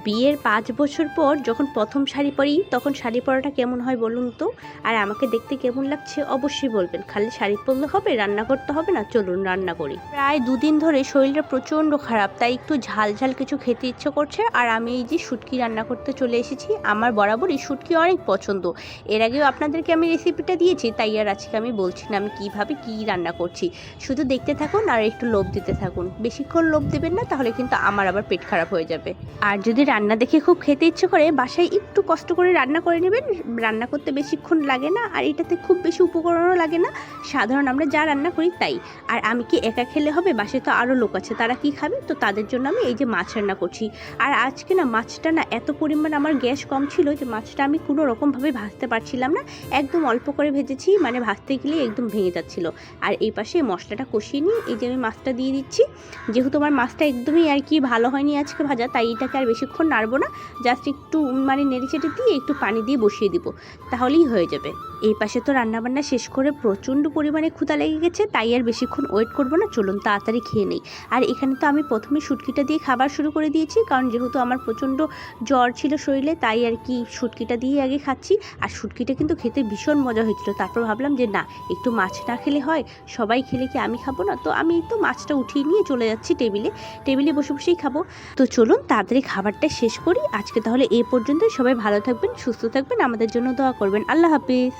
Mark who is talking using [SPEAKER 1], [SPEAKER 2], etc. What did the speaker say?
[SPEAKER 1] বিয়ের ৫ বছর পর যখন প্রথম শাড়ি পরি তখন শাড়ি পরাটা কেমন হয় বলুন তো। আর আমাকে দেখতে কেমন লাগছে অবশ্যই বলবেন। খালি শাড়ি পরলে হবে, রান্না করতে হবে না? চলুন রান্না করি। প্রায় ২ দিন ধরে শরীরটা প্রচণ্ড খারাপ, তাই একটু ঝাল ঝাল কিছু খেতে ইচ্ছে করছে। আর আমি এই যে শুটকি রান্না করতে চলে এসেছি। আমার বরাবরই শুটকি অনেক পছন্দ। এর আগেও আপনাদেরকে আমি রেসিপিটা দিয়েছি, তাই আর আজকে আমি বলছি না আমি কীভাবে কী রান্না করছি। শুধু দেখতে থাকুন আর একটু লোভ দিতে থাকুন। বেশিক্ষণ লোভ দেবেন না, তাহলে কিন্তু আমার আবার পেট খারাপ হয়ে যাবে। আর যদি রান্না দেখে খুব খেতে ইচ্ছে করে, বাসায় একটু কষ্ট করে রান্না করে নেবেন। রান্না করতে বেশিক্ষণ লাগে না, আর এটাতে খুব বেশি উপকরণও লাগে না। সাধারণ আমরা যা রান্না করি তাই। আর আমি কি একা খেলে হবে? বাসায় তো আরও লোক আছে, তারা কি খাবে? তো তাদের জন্য আমি এই যে মাছ রান্না করছি। আর আজকে না মাছটা না এত পরিমাণ আমার গ্যাস কম ছিল যে মাছটা আমি কোনো রকমভাবে ভাজতে পারছিলাম না। একদম অল্প করে ভেজেছি, মানে ভাজতে গেলে একদম ভেঙে যাচ্ছিল। আর এই পাশে মশলাটা কষিয়ে নিয়ে এই যে আমি মাছটা দিয়ে দিচ্ছি। যেহেতু আমার মাছটা একদমই আর কি ভালো হয়নি আজকে ভাজা, তাই এটাকে আর বেশিক্ষণ নাড়বো না। জাস্ট একটু মানে নেড়েচেড়ে দিয়ে একটু পানি দিয়ে বসিয়ে দিব, তাহলেই হয়ে যাবে। এই পাশে তো রান্নাবান্না শেষ করে প্রচণ্ড পরিমাণে ক্ষুধা লেগে গেছে, তাই আর বেশিক্ষণ ওয়েট করবো না, চলুন তাড়াতাড়ি খেয়ে নেই। আর এখানে তো আমি প্রথমে শুটকিটা দিয়ে খাবার শুরু করে দিয়েছি, কারণ যেহেতু আমার প্রচণ্ড জ্বর ছিল শরীরে, তাই আর কি শুটকিটা দিয়ে আগে খাচ্ছি। আর শুটকিটা কিন্তু খেতে ভীষণ মজা হয়েছিল। তারপর ভাবলাম যে না, একটু মাছ না খেলে হয়, সবাই খেলে কি আমি খাবো না? তো আমি তো মাছটা উঠিয়ে নিয়ে চলে যাচ্ছি টেবিলে বসে বসেই খাবো। তো চলুন তাড়াতাড়ি খাবারটা শেষ করি। আজকে তাহলে এই পর্যন্তই। সবাই ভালো থাকবেন, সুস্থ থাকবেন, আমাদের জন্য দোয়া করবেন। আল্লাহ হাফিজ।